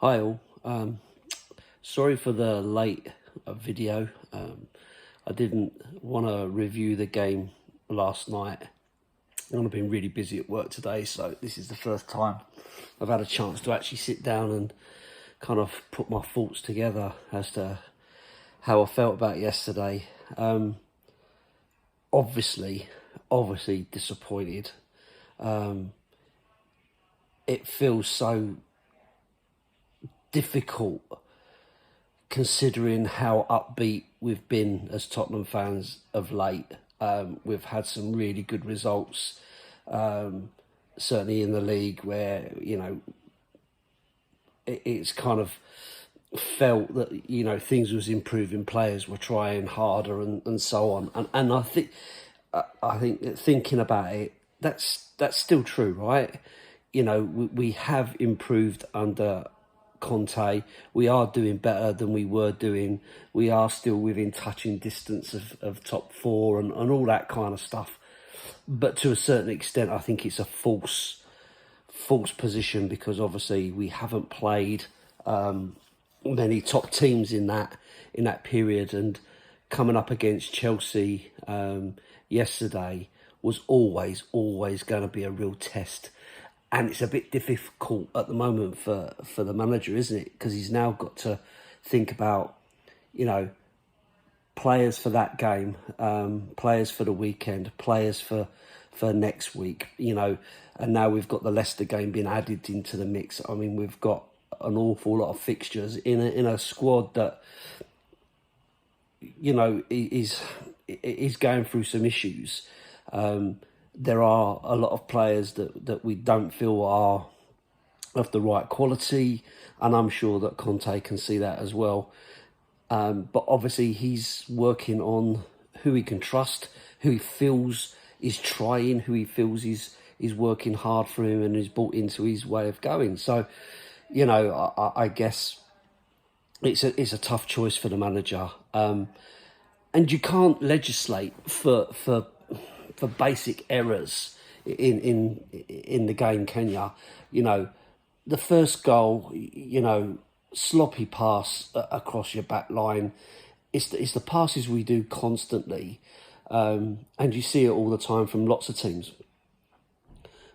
Hi all. Sorry for the late video. I didn't want to review the game last night. I've been really busy at work today, so this is the first time I've had a chance to actually sit down and kind of put my thoughts together as to how I felt about yesterday. Obviously disappointed. It feels so difficult considering how upbeat we've been as Tottenham fans of late. We've had some really good results, certainly in the league, where it's kind of felt that things was improving, players were trying harder and so on, and I think that thinking about it, that's still true, right? We have improved under Conte. We are doing better than we were doing. We are still within touching distance of top four and all that kind of stuff. But to a certain extent, I think it's a false position, because obviously we haven't played many top teams in that period, and coming up against Chelsea yesterday was always going to be a real test. And it's a bit difficult at the moment for the manager, isn't it? Because he's now got to think about, players for that game, players for the weekend, players for next week, and now we've got the Leicester game being added into the mix. I mean, we've got an awful lot of fixtures in a squad that, is going through some issues. There are a lot of players that we don't feel are of the right quality, and I'm sure that Conte can see that as well. But obviously he's working on who he can trust, who he feels is trying, who he feels is working hard for him and is bought into his way of going. So, I guess it's a tough choice for the manager. And you can't legislate for basic errors in the game, can you? The first goal, sloppy pass across your back line. It's the passes we do constantly, and you see it all the time from lots of teams.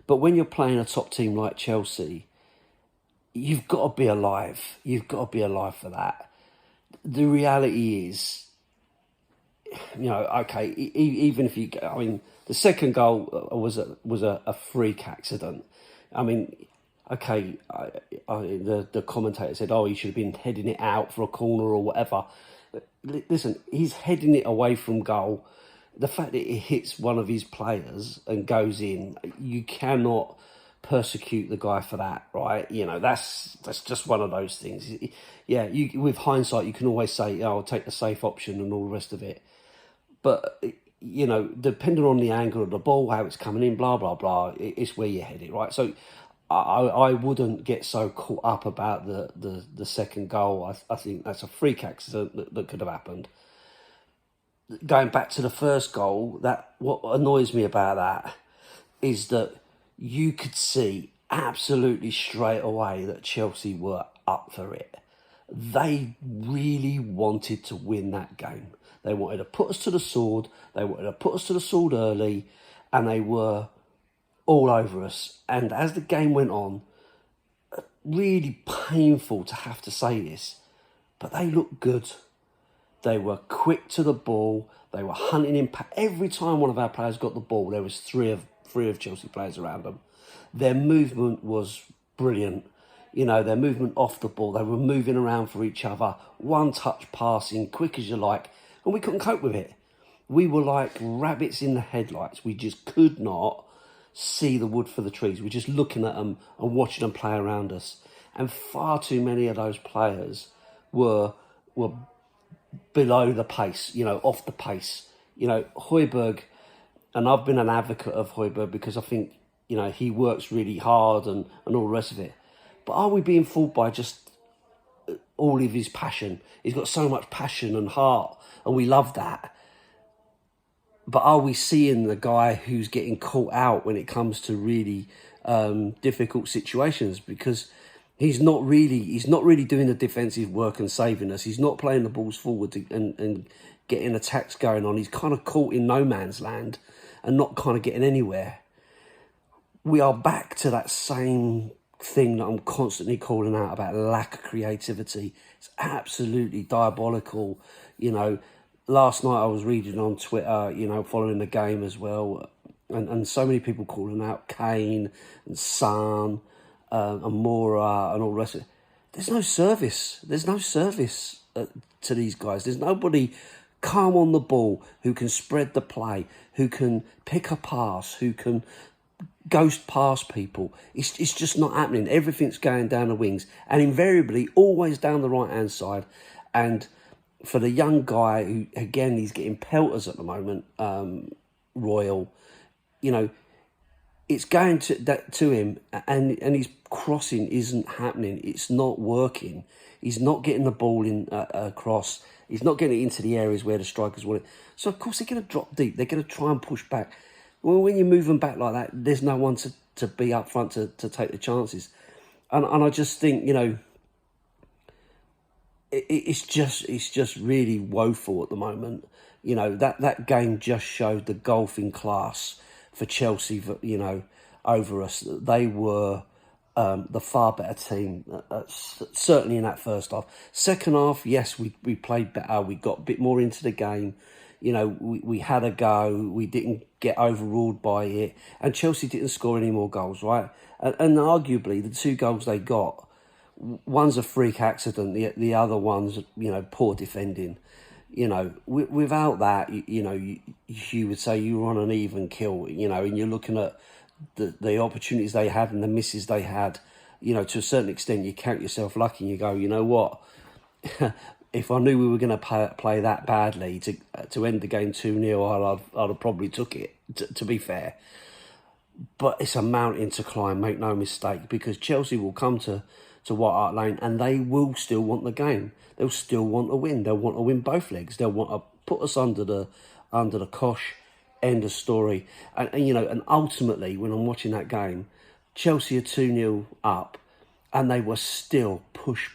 But when you're playing a top team like Chelsea, you've got to be alive. You've got to be alive for that. The reality is, okay, even if the second goal was a freak accident. I mean, okay, the commentator said, oh, he should have been heading it out for a corner or whatever. Listen, he's heading it away from goal. The fact that it hits one of his players and goes in, you cannot persecute the guy for that, right? That's just one of those things. Yeah, with hindsight, you can always say, oh, I'll take the safe option and all the rest of it. But, depending on the angle of the ball, how it's coming in, blah, blah, blah, it's where you're headed, right? So I wouldn't get so caught up about the second goal. I think that's a freak accident that could have happened. Going back to the first goal, what annoys me about that is that you could see absolutely straight away that Chelsea were up for it. They really wanted to win that game. They wanted to put us to the sword. They wanted to put us to the sword early, and they were all over us. And as the game went on, really painful to have to say this, but they looked good. They were quick to the ball. They were hunting impact. Every time one of our players got the ball, there was three of Chelsea players around them. Their movement was brilliant. Their movement off the ball. They were moving around for each other, one-touch passing, quick as you like, and we couldn't cope with it. We were like rabbits in the headlights. We just could not see the wood for the trees. We're just looking at them and watching them play around us. And far too many of those players were below the pace, off the pace. Hoiberg, and I've been an advocate of Hoiberg because I think, he works really hard and all the rest of it. But are we being fooled by just all of his passion? He's got so much passion and heart, and we love that. But are we seeing the guy who's getting caught out when it comes to really difficult situations? Because He's not really doing the defensive work and saving us. He's not playing the balls forward and getting attacks going on. He's kind of caught in no man's land and not kind of getting anywhere. We are back to that same thing that I'm constantly calling out about lack of creativity. It's absolutely diabolical. You know, last night I was reading on Twitter, you know, following the game as well, and so many people calling out Kane and Son and Mora and all the rest of it. There's no service. There's no service to these guys. There's nobody calm on the ball who can spread the play, who can pick a pass, who can ghost past people. It's just not happening. Everything's going down the wings and invariably always down the right-hand side. And for the young guy who, again, he's getting pelters at the moment, Royal, you know, it's going to him and his crossing isn't happening. It's not working. He's not getting the ball in across. He's not getting it into the areas where the strikers want it. So, of course, they're going to drop deep. They're going to try and push back. Well, when you move them back like that, there's no one to be up front to take the chances. And I just think, you know, it's just really woeful at the moment. You know, that game just showed the golfing class for Chelsea, you know, over us. They were the far better team, certainly in that first half. Second half, yes, we played better. We got a bit more into the game. You know, we had a go. We didn't get overruled by it. And Chelsea didn't score any more goals, right? And arguably, the 2 goals they got, one's a freak accident. The other one's, you know, poor defending. You know, without that, you know, you would say you were on an even kill, you know, and you're looking at the opportunities they had and the misses they had. You know, to a certain extent, you count yourself lucky and you go, you know what? If I knew we were going to play that badly to end the game 2-0, I'd have probably took it, to be fair. But it's a mountain to climb, make no mistake, because Chelsea will come to White Hart Lane and they will still want the game. They'll still want to win. They'll want to win both legs. They'll want to put us under the cosh, end of story. And you know, and ultimately, when I'm watching that game, Chelsea are 2-0 up, and they were still push,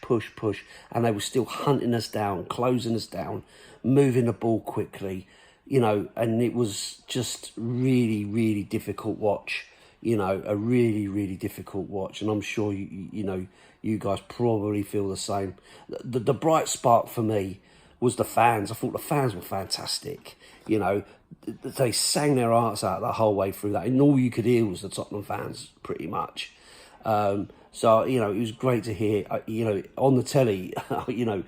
and they were still hunting us down, closing us down, moving the ball quickly, you know, and it was just really difficult watch, you know, a really difficult watch, and I'm sure, you know, you guys probably feel the same. The bright spark for me was the fans. I thought the fans were fantastic, you know, they sang their hearts out the whole way through that, and all you could hear was the Tottenham fans, pretty much. So, you know, it was great to hear, you know, on the telly, you know,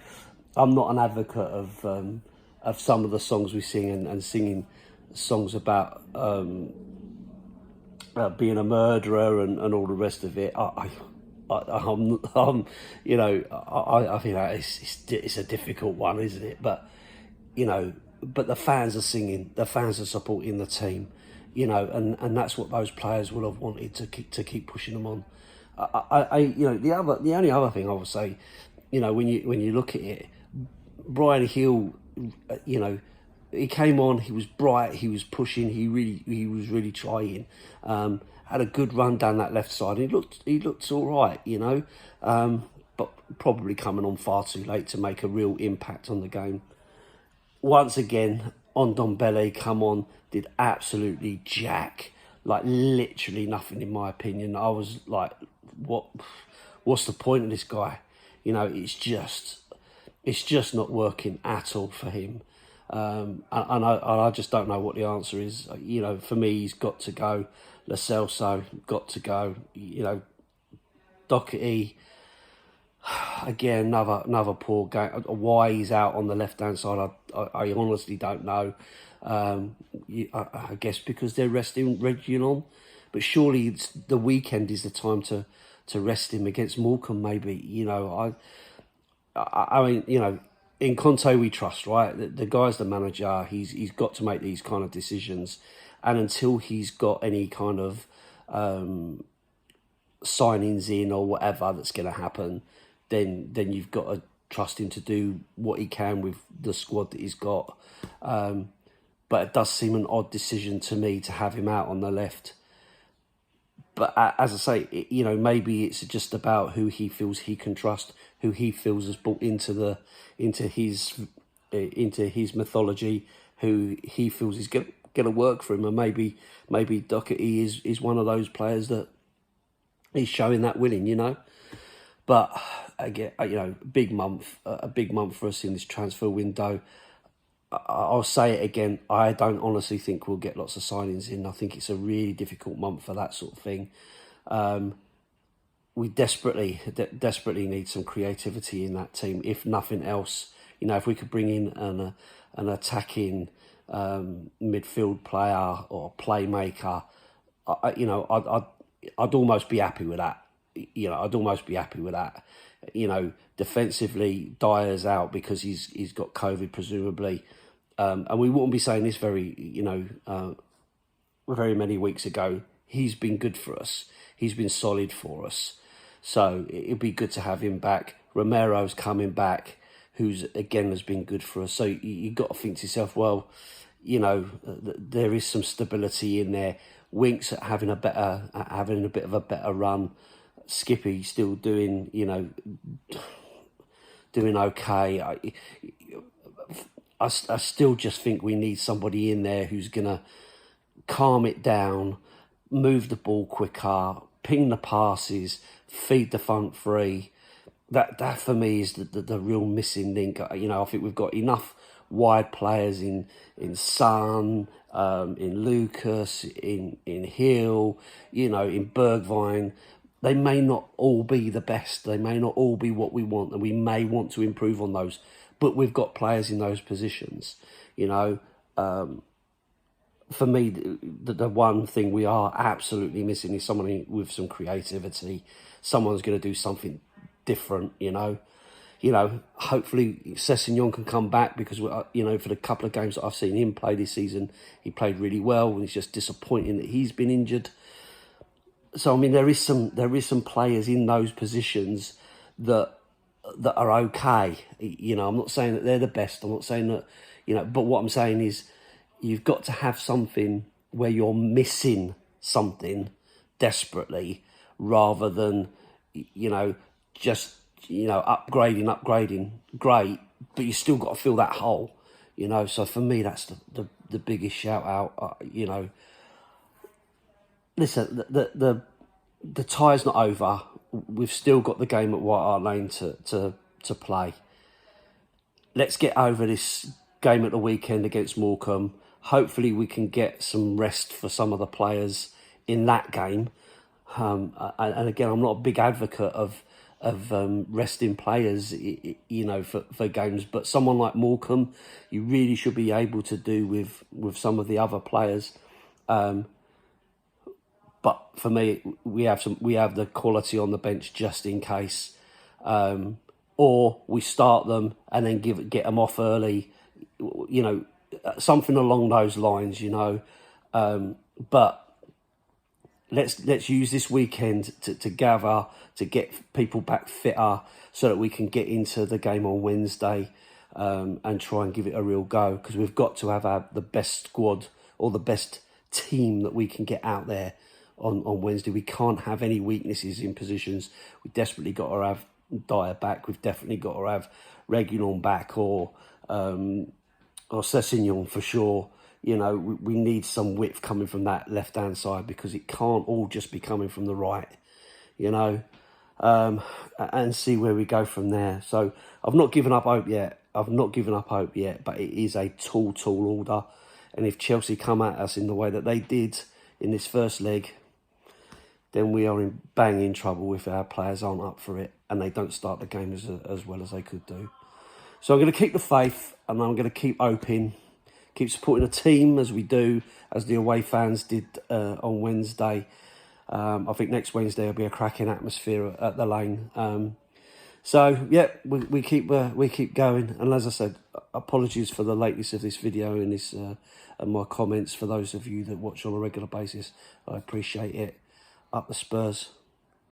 I'm not an advocate of some of the songs we sing and singing songs about being a murderer and all the rest of it. I'm you know, I think that it's a difficult one, isn't it? But, you know, but the fans are singing, the fans are supporting the team, you know, and that's what those players will have wanted to keep pushing them on. You know, the only other thing I would say, you know, when you look at it, Brian Hill, you know, he came on, he was bright, he was pushing, he was really trying, had a good run down that left side. He looked all right, you know, but probably coming on far too late to make a real impact on the game. Once again, Ndombele come on, did absolutely jack, like literally nothing in my opinion. I was like, what's the point of this guy? You know, it's just not working at all for him. And I just don't know what the answer is. You know, for me, he's got to go. Lo Celso, got to go. You know, Doherty, again, another poor game. Why he's out on the left-hand side, I honestly don't know. I guess because they're resting Reguilon. But surely the weekend is the time to rest him against Morecambe, maybe. You know, I mean, you know, in Conte we trust, right? The guy's the manager. He's got to make these kind of decisions. And until he's got any kind of signings in or whatever that's going to happen, then you've got to trust him to do what he can with the squad that he's got. But it does seem an odd decision to me to have him out on the left. But as I say, you know, maybe it's just about who he feels he can trust, who he feels is brought into his mythology, who he feels is going to work for him. And maybe Doherty is one of those players that is showing that willing, you know. But again, you know, a big month for us in this transfer window. I'll say it again, I don't honestly think we'll get lots of signings in. I think it's a really difficult month for that sort of thing. We desperately need some creativity in that team, if nothing else. You know, if we could bring in an attacking midfield player or playmaker, I'd almost be happy with that. You know, I'd almost be happy with that. You know, defensively, Dyer's out because he's got COVID, presumably. And we wouldn't be saying this very many weeks ago. He's been good for us. He's been solid for us. So it'd be good to have him back. Romero's coming back, who's again has been good for us. So you've got to think to yourself, well, you know, there is some stability in there. Winks having a bit of a better run. Skippy still doing, you know, doing okay. I still just think we need somebody in there who's going to calm it down, move the ball quicker, ping the passes, feed the front three. That for me is the real missing link. You know, I think we've got enough wide players in Son, in Lucas, in Hill, you know, in Bergwijn. They may not all be the best. They may not all be what we want, and we may want to improve on those. But we've got players in those positions, you know. For me, the one thing we are absolutely missing is someone with some creativity. Someone's going to do something different, you know. Hopefully Sessegnon can come back because, you know, for the couple of games that I've seen him play this season, he played really well, and it's just disappointing that he's been injured. So I mean, there is some players in those positions that are okay. You know, I'm not saying that they're the best. I'm not saying that, you know, but what I'm saying is you've got to have something where you're missing something desperately rather than, you know, just, you know, upgrading, great, but you still got to fill that hole, you know. So for me, that's the biggest shout out, you know. Listen, the tie's not over. We've still got the game at White Hart Lane to play. Let's get over this game at the weekend against Morecambe. Hopefully we can get some rest for some of the players in that game. And again, I'm not a big advocate of resting players, you know, for games. But someone like Morecambe, you really should be able to do with some of the other players. But for me, we have the quality on the bench just in case, or we start them and then get them off early, you know, something along those lines, you know. But let's use this weekend to gather, to get people back fitter, so that we can get into the game on Wednesday and try and give it a real go, because we've got to have the best squad or the best team that we can get out there on Wednesday. We can't have any weaknesses in positions. We desperately got to have Dyer back. We've definitely got to have Reguilon back, or Sessegnon for sure. You know, we need some width coming from that left-hand side, because it can't all just be coming from the right, you know, and see where we go from there. So I've not given up hope yet. But it is a tall order. And if Chelsea come at us in the way that they did in this first leg, then we are in banging trouble if our players aren't up for it and they don't start the game as well as they could do. So I'm going to keep the faith, and I'm going to keep hoping, keep supporting the team as we do, as the away fans did on Wednesday. I think next Wednesday will be a cracking atmosphere at the Lane. So yeah, we keep going. And as I said, apologies for the lateness of this video and this and my comments. For those of you that watch on a regular basis, I appreciate it. Up the Spurs.